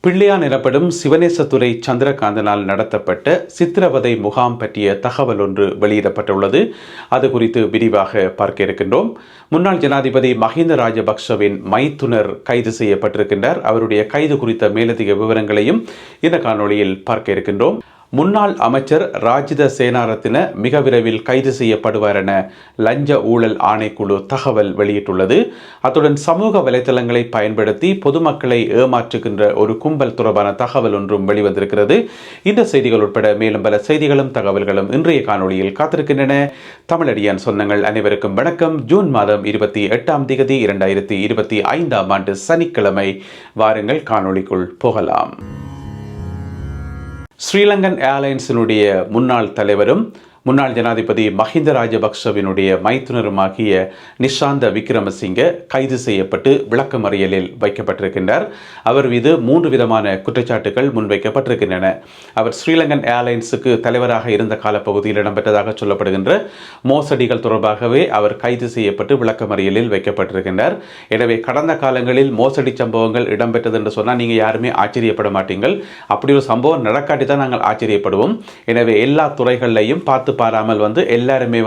பிள்ளையான் எனப்படும் சிவனேசத்துறை சந்திரகாந்தனால் நடத்தப்பட்ட சித்திரவதை முகாம் பற்றிய தகவல் ஒன்று வெளியிடப்பட்டுள்ளது. அது குறித்து விரிவாக பார்க்க இருக்கின்றோம். முன்னாள் ஜனாதிபதி மஹிந்த ராஜபக்ஷவின் மைத்துனர் கைது செய்யப்பட்டிருக்கின்றார். அவருடைய கைது குறித்த மேலதிக விவரங்களையும் இந்த காணொளியில் பார்க்க இருக்கின்றோம். முன்னாள் அமைச்சர் ராஜித சேனாரத்ன மிக விரைவில் கைது செய்யப்படுவார் என லஞ்ச ஊழல் ஆணைக்குழு தகவல் வெளியிட்டுள்ளது. அத்துடன் சமூக வலைதளங்களை பயன்படுத்தி பொதுமக்களை ஏமாற்றுகின்ற ஒரு கும்பல் தொடர்பான தகவல் ஒன்றும் வெளிவந்திருக்கிறது. இந்த செய்திகள் உட்பட மேலும் பல செய்திகளும் தகவல்களும் இன்றைய காணொளியில் காத்திருக்கின்றன. தமிழடியான் சொந்தங்கள் அனைவருக்கும் வணக்கம். ஜூன் மாதம் 28 2025 சனிக்கிழமை. வாருங்கள் காணொளிக்குள் போகலாம். ஸ்ரீலங்கன் ஏர்லைன்ஸினுடைய முன்னாள் தலைவரும் முன்னாள் ஜனாதிபதி மஹிந்த ராஜபக்ஷவினுடைய மைத்துனருமாகிய நிஷாந்த விக்ரமசிங்க கைது செய்யப்பட்டு விளக்கமறியலில் வைக்கப்பட்டிருக்கின்றார். அவர் மீது 3 விதமான குற்றச்சாட்டுகள் முன்வைக்கப்பட்டிருக்கின்றன. அவர் ஸ்ரீலங்கன் ஏர்லைன்ஸுக்கு தலைவராக இருந்த காலப்பகுதியில் இடம்பெற்றதாக சொல்லப்படுகின்ற மோசடிகள் தொடர்பாகவே அவர் கைது செய்யப்பட்டு விளக்கமறியலில் வைக்கப்பட்டிருக்கின்றார். எனவே கடந்த காலங்களில் மோசடி சம்பவங்கள் இடம்பெற்றது என்று சொன்னால் நீங்கள் யாருமே ஆச்சரியப்பட மாட்டீங்கள். அப்படி ஒரு சம்பவம் நடக்காட்டி தான் நாங்கள் ஆச்சரியப்படுவோம். எனவே எல்லா துறைகளிலையும் பார்த்து பாராமல் எல்லாருமே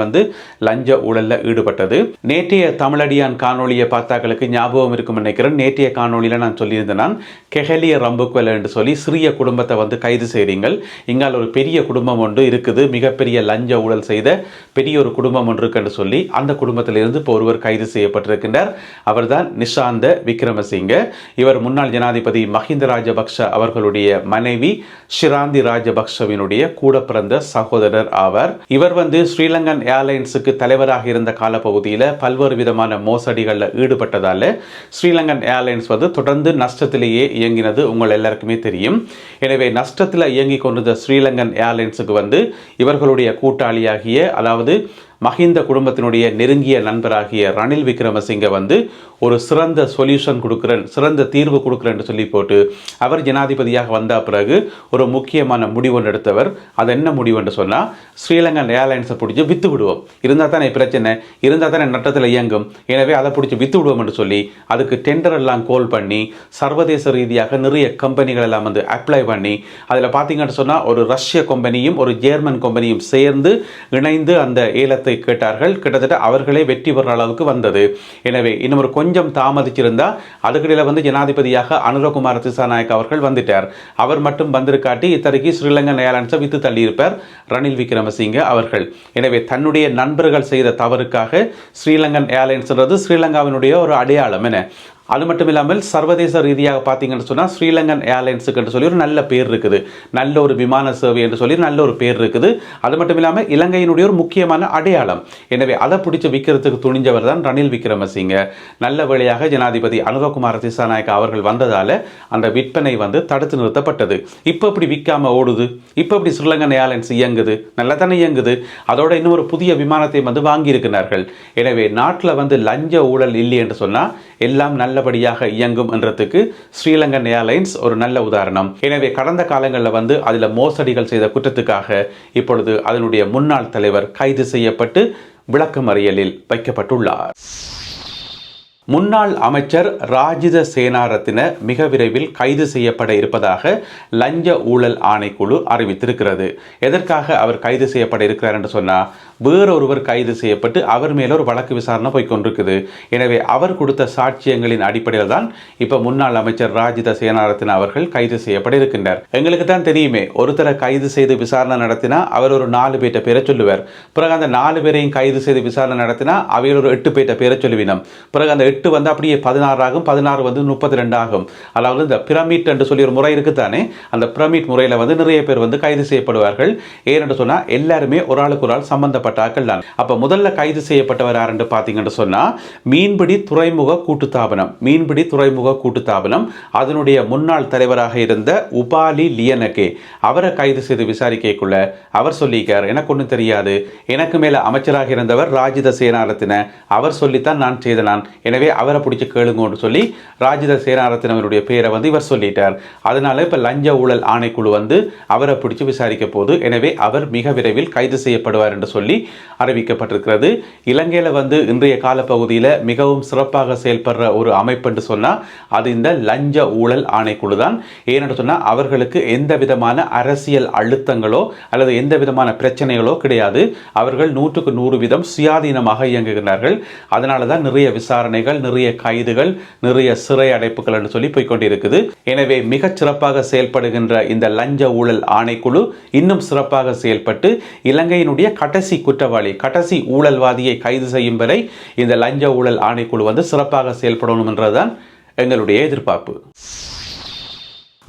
லஞ்ச ஊழல்ல ஈடுபட்டது. நேற்றைய தமிழடியான் காணொலியை பார்த்தாக்களுக்கு ஞாபகம் இருக்கும் நினைக்கிறேன். நேற்றைய காணொலியில நான் சொல்லியிருந்தேன், கெஹலிய ரம்புக்வெல் என்று சொல்லி சிறிய குடும்பத்தை கைது செய்றீங்கள். இங்கால் ஒரு பெரிய குடும்பம் ஒன்று இருக்குது, மிகப்பெரிய லஞ்ச ஊழல் செய்த பெரிய ஒரு குடும்பம் ஒன்று இருக்குன்னு சொல்லி அந்த குடும்பத்திலிருந்து இப்போ ஒருவர் கைது செய்யப்பட்டிருக்கின்றார். அவர்தான் நிஷாந்த விக்ரமசிங்க. இவர் முன்னாள் ஜனாதிபதி மஹிந்த ராஜபக்ஷ அவர்களுடைய மனைவி ஷிராந்தி ராஜபக்ஷவினுடைய கூட பிறந்த சகோதரர் ஆவார். இவர் ஸ்ரீலங்கன் ஏர்லைன்ஸுக்கு தலைவராக இருந்த காலப்பகுதியில் பல்வேறு விதமான மோசடிகளில் ஈடுபட்டதால ஸ்ரீலங்கன் ஏர்லைன்ஸ் தொடர்ந்து நஷ்டத்திலேயே இயங்கினது உங்கள் எல்லாருக்குமே தெரியும். எனவே நஷ்டத்தில் இயங்கிக் கொண்டிருந்த ஸ்ரீலங்கன் ஏர்லைன்ஸுக்கு இவர்களுடைய கூட்டாளியாகிய, அதாவது மஹிந்த குடும்பத்தினுடைய நெருங்கிய நண்பராகிய ரணில் விக்ரமசிங்க ஒரு சிறந்த சொல்யூஷன் கொடுக்குறேன், சிறந்த தீர்வு கொடுக்குறேன் என்று சொல்லி போட்டு அவர் ஜனாதிபதியாக வந்த பிறகு ஒரு முக்கியமான முடிவு எடுத்தவர். அது என்ன முடிவு என்று சொன்னால், ஸ்ரீலங்கன் ஏர்லைன்ஸை பிடிச்சி வித்து விடுவோம், இருந்தால் தானே பிரச்சனை, இருந்தால் தானே நட்டத்தில் இயங்கும், எனவே அதை பிடிச்சி வித்து விடுவோம் என்று சொல்லி அதுக்கு டெண்டர் எல்லாம் கோல் பண்ணி சர்வதேச ரீதியாக நிறைய கம்பெனிகள் எல்லாம் அப்ளை பண்ணி, அதில் பார்த்தீங்கன்னு சொன்னால் ஒரு ரஷ்ய கம்பெனியும் ஒரு ஜெர்மன் கம்பெனியும் சேர்ந்து இணைந்து அந்த ஏலத்தை கேட்டார்கள். கிட்டத்தட்ட அவர்களே வெற்றி பெற அளவுக்கு வந்தது. எனவே இன்னும் கொஞ்சம் தாமதிச்சிருந்தா அதுக்கிடையில ஜனாதிபதியாக அனுரகுமார திசாநாயக்க அவர்கள் வந்துட்டார். அவர் மட்டும் வந்திருக்காட்டி இத்தனைக்கு ஸ்ரீலங்கன் ஏர்லைன்ஸை வித்து தள்ளியிருப்பார் ரணில் விக்ரமசிங்க அவர்கள். எனவே தன்னுடைய நண்பர்கள் செய்த தவறுக்காக ஸ்ரீலங்கன் ஏர்லைன்ஸ் ஸ்ரீலங்காவினுடைய ஒரு அடையாளம் என. அது மட்டும் இல்லாமல் சர்வதேச ரீதியாக பார்த்தீங்கன்னு சொன்னால் ஸ்ரீலங்கன் ஏர்லைன்ஸுக்கு என்று சொல்லி ஒரு நல்ல பேர் இருக்குது, நல்ல ஒரு விமான சேவை என்று சொல்லி நல்ல ஒரு பேர் இருக்குது. அது மட்டும் இல்லாமல் இலங்கையினுடைய ஒரு முக்கியமான அடையாளம். எனவே அதை பிடிச்சி விற்கிறதுக்கு துணிஞ்சவர் தான் ரணில் விக்ரமசிங்க. நல்ல வேளையாக ஜனாதிபதி அனுரகுமார திசாநாயக்க அவர்கள் வந்ததால் அந்த விற்பனை தடுத்து நிறுத்தப்பட்டது. இப்போ இப்படி விற்காம ஓடுது, இப்போ இப்படி ஸ்ரீலங்கன் ஏர்லைன்ஸ் இயங்குது, நல்லா தானே இயங்குது. அதோட இன்னும் ஒரு புதிய விமானத்தை வாங்கியிருக்கிறார்கள். எனவே நாட்டில் லஞ்ச ஊழல் இல்லை என்று சொன்னால் எல்லாம் நல்லபடியாக இயங்கும் என்றதுக்கு ஸ்ரீலங்கன் ஏர்லைன்ஸ் ஒரு நல்ல உதாரணம். எனவே கடந்த காலங்களில் அதில் மோசடிகள் செய்த குற்றத்துக்காக இப்பொழுது அதனுடைய முன்னாள் தலைவர் கைது செய்யப்பட்டு விளக்கமறியலில் வைக்கப்பட்டுள்ளார். முன்னாள் அமைச்சர் ராஜித சேனாரத்ன மிக விரைவில் கைது செய்யப்பட இருப்பதாக லஞ்ச ஊழல் ஆணைக்குழு அறிவித்திருக்கிறது. எதற்காக அவர் கைது செய்யப்பட இருக்கிறார் என்று சொன்னால், வேறொருவர் கைது செய்யப்பட்டு அவர் மேல ஒரு வழக்கு விசாரணை போய்கொண்டிருக்குது. எனவே அவர் கொடுத்த சாட்சியங்களின் அடிப்படையில் தான் இப்போ முன்னாள் அமைச்சர் ராஜித சேனாரத்ன அவர்கள் கைது செய்யப்பட இருக்கின்றார். எங்களுக்கு தான் தெரியுமே, ஒருத்தரை கைது செய்து விசாரணை நடத்தினா அவர் ஒரு 4 பேர்ட்ட பேரை சொல்லுவார். பிறகு அந்த 4 பேரையும் கைது செய்து விசாரணை நடத்தினா அவையில் ஒரு 8 பேர்ட்ட பேரை சொல்லுவினோம். பிறகு அந்த 8 அப்படியே 16 ஆகும், 16 32 ஆகும். அதாவது இந்த பிரமிட் என்று சொல்லி ஒரு முறை இருக்குத்தானே, அந்த பிரமிட் முறையில் நிறைய பேர் கைது செய்யப்படுவார்கள். ஏனென்று சொன்னால் எல்லாருமே ஒரு ஆளுக்கு ஒரு ஆள் சம்பந்தப்பட்டார்கள் தான். அப்போ முதல்ல கைது செய்யப்பட்டவர் யார் என்று பார்த்தீங்கன்னு சொன்னால், மீன்பிடி துறைமுக கூட்டுத்தாபனம் அதனுடைய முன்னாள் தலைவராக இருந்த உபாலி லியனகே அவரை கைது செய்து விசாரிக்கக்குள்ள அவர் சொல்லிக்கார், எனக்கு ஒன்றும் தெரியாது, எனக்கு மேல அமைச்சராக இருந்தவர் ராஜித சேனாரத்ன அவர் சொல்லித்தான் நான் செய்தனான், எனவே எனவே அவரை பிடிச்சி கேளுங்கன்னு சொல்லி ராஜித சேனாரத்னவருடைய பேரை வந்து இவர் சொல்லிட்டார். அதனால இப்போ லஞ்ச ஊழல் ஆணைக்குழு வந்து அவரை பிடிச்சி விசாரிக்க போது. எனவே அவர் மிக விரைவில் கைது செய்யப்படுவார் என்று சொல்லி அறிவிக்கப்பட்டிருக்கிறது. இலங்கையில் வந்து இன்றைய காலப்பகுதியில் மிகவும் சிறப்பாக செயல்படுற ஒரு அமைப்பு என்று சொன்னால் அது இந்த லஞ்ச ஊழல் ஆணைக்குழு தான். ஏனென்று சொன்னால் அவர்களுக்கு எந்த விதமான அரசியல் அழுத்தங்களோ அல்லது எந்த விதமான பிரச்சனைகளோ கிடையாது. அவர்கள் 100% சுயாதீனமாக இயங்குகிறார்கள். அதனால தான் நிறைய விசாரணைகள், நிறைய கைதுகள், நிறைய சிறை அடைப்புகள் என்று சொல்லி போய்கொண்டிருக்குது. எனவே மிகச் சிறப்பாக செயல்படுகின்ற இந்த லஞ்ச ஊழல் ஆணைக்குழு இன்னும் சிறப்பாக செயல்பட்டு இலங்கையினுடைய கடைசி குற்றவாளி, கடைசி ஊழல்வாதியை கைது செய்யும் வரை இந்த லஞ்ச ஊழல் ஆணைக்குழு வந்து சிறப்பாக செயல்படணும் என்றுதான் எங்களுடைய எதிர்பார்ப்பு.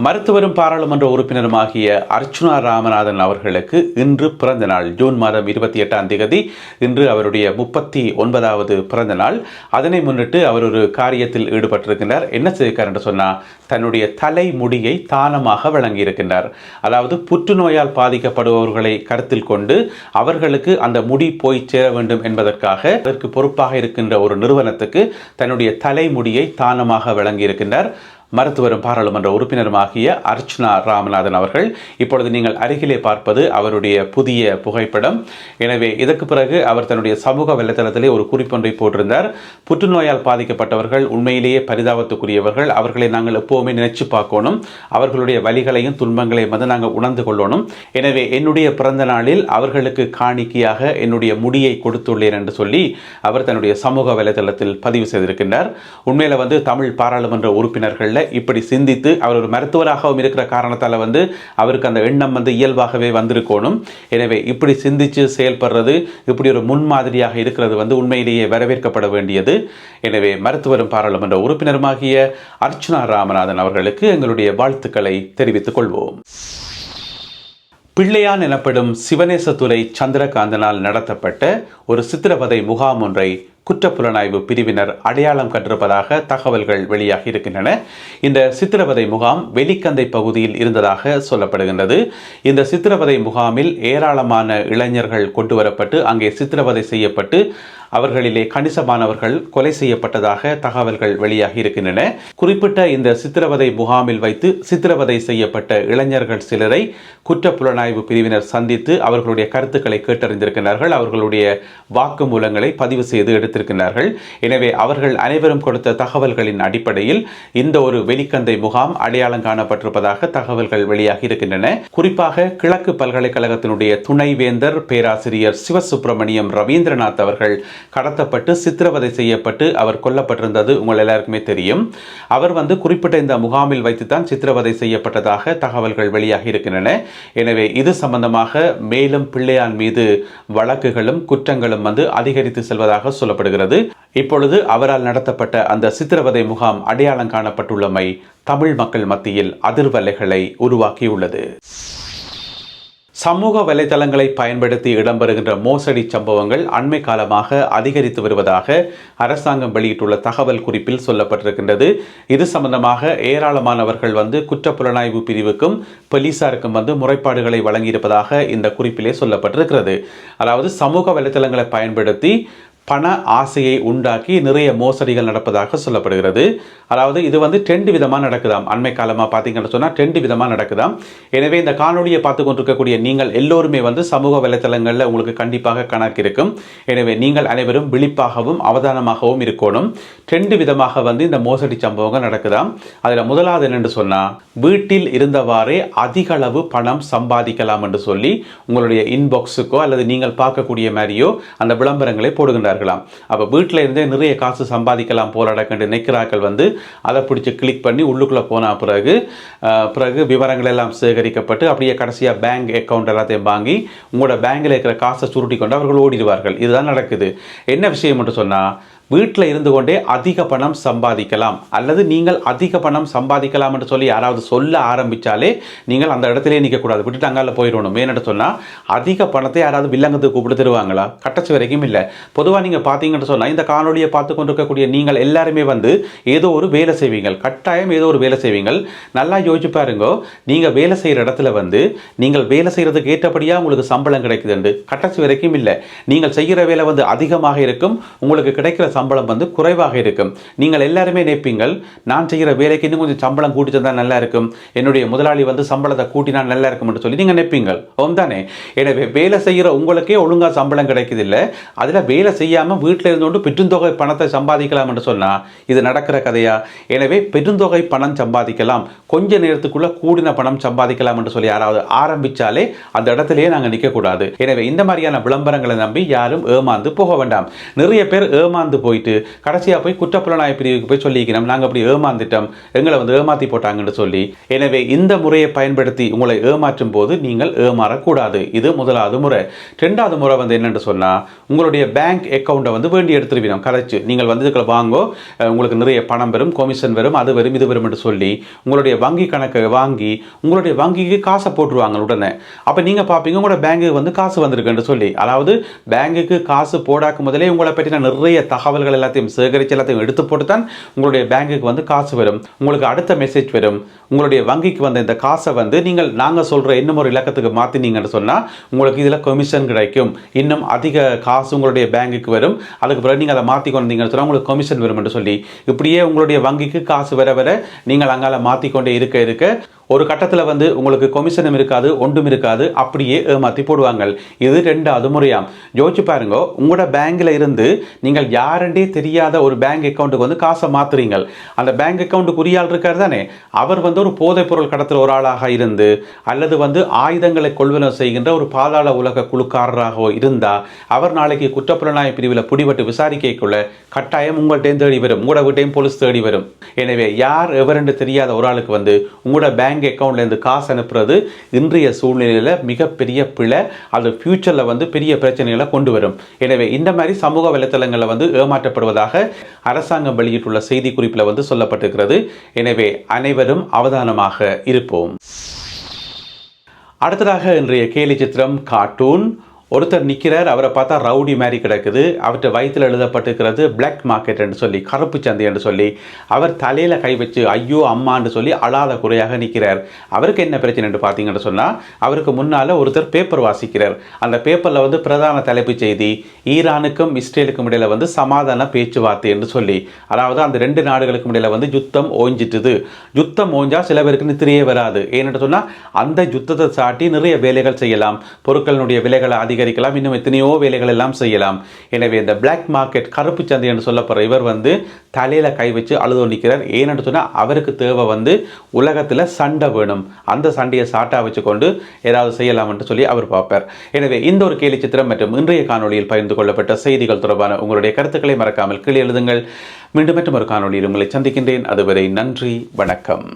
மருத்துவரும் பாராளுமன்ற உறுப்பினருமாகிய அர்ச்சுனா ராமநாதன் அவர்களுக்கு இன்று பிறந்த நாள். ஜூன் மாதம் 28ஆம் தேதி இன்று அவருடைய 39வது பிறந்த நாள். அதனை முன்னிட்டு அவர் ஒரு காரியத்தில் ஈடுபட்டிருக்கின்றார். என்ன செய்திருக்கார் என்று சொன்னால், தன்னுடைய தலைமுடியை தானமாக வழங்கியிருக்கின்றார். அதாவது புற்றுநோயால் பாதிக்கப்படுபவர்களை கருத்தில் கொண்டு அவர்களுக்கு அந்த முடி போய் சேர வேண்டும் என்பதற்காக அதற்கு பொறுப்பாக இருக்கின்ற ஒரு நிறுவனத்துக்கு தன்னுடைய தலைமுடியை தானமாக வழங்கியிருக்கின்றார். மருத்துவரும் பாராளுமன்ற உறுப்பினருமாகிய அர்ச்சுனா ராமநாதன் அவர்கள். இப்பொழுது நீங்கள் அருகிலே பார்ப்பது அவருடைய புதிய புகைப்படம். எனவே இதற்கு பிறகு அவர் தன்னுடைய சமூக வலைதளத்திலே ஒரு குறிப்பொன்றை போட்டிருந்தார். புற்றுநோயால் பாதிக்கப்பட்டவர்கள் உண்மையிலேயே பரிதாபத்துக்குரியவர்கள். அவர்களை நாங்கள் எப்போவுமே நினைச்சு பார்க்கணும். அவர்களுடைய வலிகளையும் துன்பங்களையும் வந்து நாங்கள் உணர்ந்து கொள்ளணும். எனவே என்னுடைய பிறந்த நாளில் அவர்களுக்கு காணிக்கையாக என்னுடைய முடியை கொடுத்துள்ளேன் என்று சொல்லி அவர் தன்னுடைய சமூக வலைதளத்தில் பதிவு செய்திருக்கின்றார். உண்மையில வந்து தமிழ் பாராளுமன்ற உறுப்பினர்கள் இப்படி சிந்தித்து, அவர் ஒரு மருத்துவராகவும் இருக்கிற காரணத்தால் வந்து அவருக்கு அந்த எண்ணம் வந்து இயல்பாகவே வந்திருக்கணும். எனவே இப்படி சிந்திச்சு செயல்படுறது, இப்படி ஒரு முன்மாதிரியாக இருக்கிறது வந்து உண்மையிலேயே வரவேற்கப்பட வேண்டியது. எனவே மருத்துவரும் பாராளுமன்ற உறுப்பினருமாகிய அர்ச்சுனா ராமநாதன் அவர்களுக்கு எங்களுடைய வாழ்த்துக்களை தெரிவித்துக் கொள்வோம். பிள்ளையான் எனப்படும் சிவனேசத்துறை சந்திரகாந்தனால் நடத்தப்பட்ட ஒரு சித்திரவதை முகாம் ஒன்றை குற்றப்புலனாய்வு பிரிவினர் அடையாளம் கண்டிருப்பதாக தகவல்கள் வெளியாகி இருக்கின்றன. இந்த சித்திரவதை முகாம் வெலிக்கந்தை பகுதியில் இருந்ததாக சொல்லப்படுகின்றது. இந்த சித்திரவதை முகாமில் ஏராளமான இளைஞர்கள் கொண்டு வரப்பட்டு அங்கே சித்திரவதை செய்யப்பட்டு அவர்களிலே கணிசமானவர்கள் கொலை செய்யப்பட்டதாக தகவல்கள் வெளியாகி இருக்கின்றன. குறிப்பிட்ட இந்த சித்திரவதை முகாமில் வைத்து சித்திரவதை செய்யப்பட்ட இளைஞர்கள் சிலரை குற்றப்புலனாய்வு பிரிவினர் சந்தித்து அவர்களுடைய கருத்துக்களை கேட்டறிந்திருக்கிறார்கள். அவர்களுடைய வாக்குமூலங்களை பதிவு செய்து எடுத்திருக்கிறார்கள். எனவே அவர்கள் அனைவரும் கொடுத்த தகவல்களின் அடிப்படையில் இந்த ஒரு வெலிக்கந்தை முகாம் அடையாளம் காணப்பட்டிருப்பதாக தகவல்கள் வெளியாகி இருக்கின்றன. குறிப்பாக கிழக்கு பல்கலைக்கழகத்தினுடைய துணைவேந்தர் பேராசிரியர் சிவசுப்பிரமணியம் ரவீந்திரநாத் அவர்கள் கடத்தப்பட்டு சித்திரவதை செய்யப்பட்டு அவர் கொல்லப்பட்டிருந்தது உங்கள் எல்லாருக்குமே தெரியும். அவர் வந்து குறிப்பிட்ட இந்த முகாமில் வைத்துத்தான் சித்திரவதை செய்யப்பட்டதாக தகவல்கள் வெளியாகி இருக்கின்றன. எனவே இது சம்பந்தமாக மேலும் பிள்ளையான் மீது வழக்குகளும் குற்றங்களும் வந்து அதிகரித்து செல்வதாக சொல்லப்படுகிறது. இப்பொழுது அவரால் நடத்தப்பட்ட அந்த சித்திரவதை முகாம் அடையாளம் காணப்பட்டுள்ளமை தமிழ் மக்கள் மத்தியில் அதிர்வலைகளை உருவாக்கியுள்ளது. சமூக வலைதளங்களை பயன்படுத்தி இடம்பெறுகின்ற மோசடி சம்பவங்கள் அண்மை காலமாக அதிகரித்து வருவதாக அரசாங்கம் வெளியிட்டுள்ள தகவல் குறிப்பில் சொல்லப்பட்டிருக்கின்றது. இது சம்பந்தமாக ஏராளமானவர்கள் வந்து குற்றப்புலனாய்வு பிரிவுக்கும் போலீசாருக்கும் வந்து முறைப்பாடுகளை வழங்கியிருப்பதாக இந்த குறிப்பிலே சொல்லப்பட்டிருக்கிறது. அதாவது சமூக வலைதளங்களை பயன்படுத்தி பண ஆசையை உண்டாக்கி நிறைய மோசடிகள் நடப்பதாக சொல்லப்படுகிறது. அதாவது இது வந்து 2 விதமாக நடக்குதாம். அண்மை காலமாக பார்த்தீங்கன்னு சொன்னால் 2 விதமாக நடக்குதாம். எனவே இந்த காணொலியை பார்த்து கொண்டிருக்கக்கூடிய நீங்கள் எல்லோருமே வந்து சமூக வலைத்தளங்களில் உங்களுக்கு கண்டிப்பாக கணக்கு இருக்கும். எனவே நீங்கள் அனைவரும் விழிப்பாகவும் அவதானமாகவும் இருக்கணும். 2 விதமாக வந்து இந்த மோசடி சம்பவங்கள் நடக்குதாம். அதில் முதலாவது என்னென்று சொன்னால், வீட்டில் இருந்தவாறே அதிக அளவு பணம் சம்பாதிக்கலாம் என்று சொல்லி உங்களுடைய இன்பாக்ஸுக்கோ அல்லது நீங்கள் பார்க்கக்கூடிய மாதிரியோ அந்த விளம்பரங்களை போடுகின்றார்கள். அப்போ வீட்டில் இருந்தே நிறைய காசு சம்பாதிக்கலாம் போராடக்கண்டு நினைக்கிறார்கள் வந்து அதை பிடிச்சி கிளிக் பண்ணி உள்ளுக்குள்ளே போன பிறகு விவரங்கள் எல்லாம் சேகரிக்கப்பட்டு அப்படியே கடைசியாக பேங்க் அக்கௌண்ட் எல்லாத்தையும் வாங்கி உங்களோட பேங்கில் இருக்கிற காசை சுருட்டி கொண்டு அவர்கள் ஓடிடுவார்கள். இதுதான் நடக்குது. என்ன விஷயம் என்று சொன்னால், வீட்டில் இருந்து கொண்டே அதிக பணம் சம்பாதிக்கலாம் அல்லது நீங்கள் அதிக பணம் சம்பாதிக்கலாம் என்று சொல்லி யாராவது சொல்ல ஆரம்பித்தாலே நீங்கள் அந்த இடத்திலே நிற்கக்கூடாது, விட்டுட்டு அங்கால போயிடணும். ஏன்னு சொன்னால் அதிக பணத்தை யாராவது வில்லங்கத்துக்கு கூப்பிட்டு தருவாங்களா? கட்டச்சு வரைக்கும் இல்லை. பொதுவாக நீங்கள் பார்த்தீங்கன்னு சொன்னால் இந்த காணொலியை பார்த்து கொண்டிருக்கக்கூடிய நீங்கள் எல்லாருமே வந்து ஏதோ ஒரு வேலை செய்வீங்கள், கட்டாயம் ஏதோ ஒரு வேலை செய்வீங்கள். நல்லா யோசிச்சு பாருங்க, நீங்கள் வேலை செய்கிற இடத்துல வந்து நீங்கள் வேலை செய்கிறதுக்கு ஏற்றபடியாக உங்களுக்கு சம்பளம் கிடைக்குதுண்டு கட்டச்சு வரைக்கும் இல்லை. நீங்கள் செய்கிற வேலை வந்து அதிகமாக இருக்கும், உங்களுக்கு கிடைக்கிற சம்பளம் வந்து குறைவாக இருக்கும். நீங்கள் எல்லாருமே நினைப்பீங்கள், நான் செய்கிற வேலைக்கு இன்னும் கொஞ்சம் சம்பளம் கூட்டி தந்தால் நல்லா இருக்கும், என்னுடைய முதலாளி வந்து சம்பளத்தை கூட்டினா நல்லா இருக்கும் என்று சொல்லி நீங்கள் நினைப்பீங்கள். தானே? எனவே வேலை செய்கிற உங்களுக்கே ஒழுங்காக சம்பளம் கிடைக்குதில்லை, அதில் வேலை செய்யாமல் வீட்டில் இருந்தோண்டு பெருந்தொகை பணத்தை சம்பாதிக்கலாம் என்று சொன்னால் இது நடக்கிற கதையா? எனவே பெருந்தொகை பணம் சம்பாதிக்கலாம், கொஞ்ச நேரத்துக்குள்ள கூடின பணம் சம்பாதிக்கலாம் என்று சொல்லி யாராவது ஆரம்பித்தாலே அந்த இடத்திலேயே நாங்கள் நிற்கக்கூடாது. எனவே இந்த மாதிரியான விளம்பரங்களை நம்பி யாரும் ஏமாந்து போக வேண்டாம். நிறைய பேர் ஏமாந்து போயிட்டு கடைசியாக போய் குற்றப்புலனாய்வு பிரிவுக்கு போய் சொல்லிக்கணும், நாங்கள் அப்படி ஏமாந்துட்டோம், எங்களை வந்து ஏமாற்றி போட்டாங்கன்னு சொல்லி. எனவே இந்த முறையை பயன்படுத்தி உங்களை ஏமாற்றும் போது நீங்கள் ஏமாறக்கூடாது. இது முதலாவது முறை. ரெண்டாவது முறை வந்து என்னென்னு சொன்னால், உங்களுடைய பேங்க் அக்கௌண்ட்டை வந்து வேண்டி எடுத்துருவினோம் கரைச்சு, நீங்கள் வந்து இதுக்குள்ள வாங்கோ, உங்களுக்கு நிறைய பணம் வரும், கமிஷன் வரும், அது வரும், இது வரும் என்று சொல்லி உங்களுடைய வங்கி கணக்கை வாங்கி உங்களுடைய வங்கிக்கு காசை போட்டுருவாங்க உடனே. அப்போ நீங்கள் பார்ப்பீங்க உங்களோட பேங்குக்கு வந்து காசு வந்திருக்குன்னு சொல்லி. அதாவது பேங்குக்கு காசு போடாக்கும் முதலே உங்களை பற்றின நிறைய தகவல்கள் எல்லாத்தையும் சேகரித்து எல்லாத்தையும் எடுத்து போட்டு தான் உங்களுடைய பேங்குக்கு வந்து காசு வரும். உங்களுக்கு அடுத்த மெசேஜ் வரும், உங்களுடைய வங்கிக்கு வந்த இந்த காசை வந்து நீங்கள் நாங்கள் சொல்கிற இன்னும் ஒரு இலக்கத்துக்கு மாற்றினீங்கன்னு சொன்னால் உங்களுக்கு இதில் கமிஷன் கிடைக்கும், இன்னும் அதிக காசு உங்களுடைய பேங்குக்கு வரும், அதுக்கு பிறகு நீங்கள் அதை மாற்றி கொண்டீங்கன்னு சொன்னால் உங்களுக்கு கமிஷன் வரும் என்று சொல்லி இப்படியே உங்களுடைய வங்கிக்கு காசு வர வர நீங்கள் அங்கால மாற்றிக்கொண்டே இருக்க இருக்க ஒரு கட்டத்தில் வந்து உங்களுக்கு கமிஷனும் இருக்காது, ஒன்றும் இருக்காது, அப்படியே ஏமாற்றி போடுவாங்க. இது ரெண்டாவது முறையாம். யோசிச்சு பாருங்க, உங்களோட பேங்கில் இருந்து நீங்கள் யாருண்டே தெரியாத ஒரு பேங்க் அக்கௌண்ட்டுக்கு வந்து காசை மாற்றுறீங்க. அந்த பேங்க் அக்கௌண்ட்டுக்கு உரியாள் இருக்கார் தானே, அவர் வந்து ஒரு போதைப் பொருள் கடத்துகிற ஒரு ஆளாக இருந்து அல்லது வந்து ஆயுதங்களை கொள்வனவு செய்கின்ற ஒரு பாதாள உலக குழுக்காரராக இருந்தால் அவர் நாளைக்கு குற்றப்புலனாய்வு பிரிவில் பிடிபட்டு விசாரிக்கைக்குள்ள கட்டாயம் உங்கள்கிட்டையும் தேடி வரும், உங்களோட வீட்டையும் போலீஸ் தேடி வரும். எனவே யார் எவரென்று தெரியாத ஒரு ஆளுக்கு வந்து உங்களோட பேங்க் அக்கௌண்ட்லேருந்து காசு அனுப்புறது இன்றைய சூழ்நிலையில் மிகப்பெரிய பிழை, அது ஃபியூச்சரில் வந்து பெரிய பிரச்சனைகளை கொண்டு வரும். எனவே இந்த மாதிரி சமூக வலைத்தளங்களில் வந்து ஏமாற்றப்படுவதாக அரசாங்கம் வெளியிட்டுள்ள செய்தி குறிப்பில் வந்து சொல்லப்பட்டிருக்கிறது. எனவே அனைவரும் அவதானமாக இருப்போம். அடுத்ததாக இன்றைய கேலி சித்திரம் கார்ட்டூன். ஒருத்தர் நிற்கிறார், அவரை பார்த்தா ரவுடி மாதிரி கிடக்குது, அவர்கிட்ட வயிற்றில் எழுதப்பட்டிருக்கிறது பிளாக் மார்க்கெட் என்று சொல்லி, கருப்பு சந்தை என்று சொல்லி. அவர் தலையில் கை வச்சு ஐயோ அம்மான்னு சொல்லி அழாத குறையாக நிற்கிறார். அவருக்கு என்ன பிரச்சனை என்று பார்த்தீங்கன்னு சொன்னால், அவருக்கு முன்னால் ஒருத்தர் பேப்பர் வாசிக்கிறார். அந்த பேப்பரில் வந்து பிரதான தலைப்புச் செய்தி ஈரானுக்கும் இஸ்ரேலுக்கும் இடையில் வந்து சமாதான பேச்சுவார்த்தை என்று சொல்லி, அதாவது அந்த ரெண்டு நாடுகளுக்கும் இடையில் வந்து யுத்தம் ஓஞ்சிட்டுது. யுத்தம் ஓஞ்சா சில பேருக்கு நித்திரையே வராது. ஏன்னு சொன்னால் அந்த யுத்தத்தை சாட்டி நிறைய வேலைகள் செய்யலாம், பொருட்களினுடைய விலைகளை அதிகரிக்கலாம், இன்னும் எத்தனையோ வேலைகள் எல்லாம் செய்யலாம். எனவே இந்த பிளாக் மார்க்கெட் கருப்பு சந்தை என்று சொல்லப்படுற இவர் வந்து தலையில கை வச்சு அழுது நிற்கிறார். ஏன்னு சொன்னால் அவருக்கு தேவை வந்து உலகத்தில் சண்டை வேணும், அந்த சண்டையை சாட்டா வச்சு கொண்டு ஏதாவது செய்யலாம் என்று சொல்லி அவர் பார்ப்பார். எனவே இந்த ஒரு கேலி சித்திரம் மற்றும் இன்றைய காணொலியில் பகிர்ந்து கொள்ளப்பட்ட செய்திகள் தொடர்பான உங்களுடைய கருத்துக்களை மறக்காமல் கீழே எழுதுங்கள். மீண்டும் மற்றும் ஒரு காணொலியில் உங்களை சந்திக்கின்றேன். அதுவரை நன்றி, வணக்கம்.